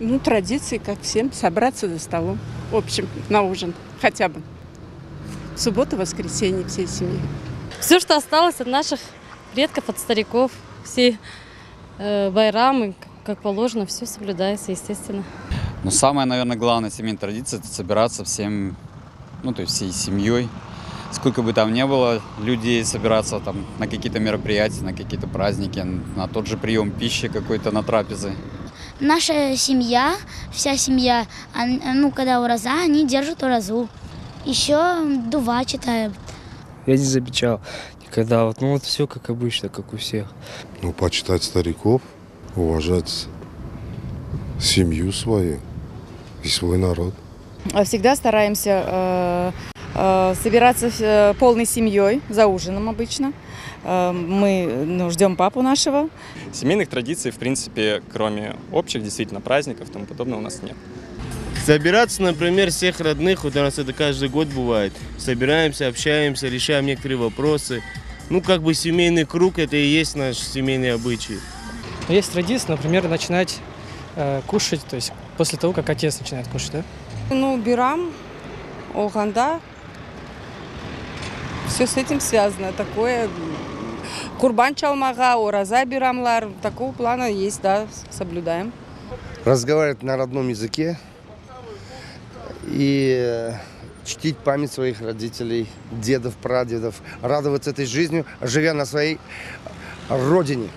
Ну, традиции, как всем, собраться за столом. В общем, на ужин хотя бы. В субботу, воскресенье всей семьей. Все, что осталось от наших предков, от стариков, все байрамы, как положено, все соблюдается, естественно. Но самая, наверное, главная семейная традиция – это собираться всем, то есть всей семьей. Сколько бы там ни было людей, собираться там на какие-то мероприятия, на какие-то праздники, на тот же прием пищи какой-то, на трапезы. Наша семья, вся семья, когда ураза, они держат уразу. Еще дува читают. Я не замечал никогда. Вот все как обычно, как у всех. Почитать стариков, уважать семью свою и свой народ. Всегда стараемся собираться полной семьей за ужином обычно. Мы ждем папу нашего. Семейных традиций, в принципе, кроме общих действительно праздников и тому подобное, у нас нет. Собираться, например, всех родных, вот у нас это каждый год бывает. Собираемся, общаемся, решаем некоторые вопросы. Семейный круг, это и есть наш семейный обычай. Есть традиция, например, начинать кушать, то есть после того, как отец начинает кушать, да? Бирам, олганда. Все с этим связано. Такое курбан чалмага, ораза бирамлар. Такого плана есть, да, соблюдаем. Разговаривать на родном языке и чтить память своих родителей, дедов, прадедов, радоваться этой жизнью, живя на своей родине.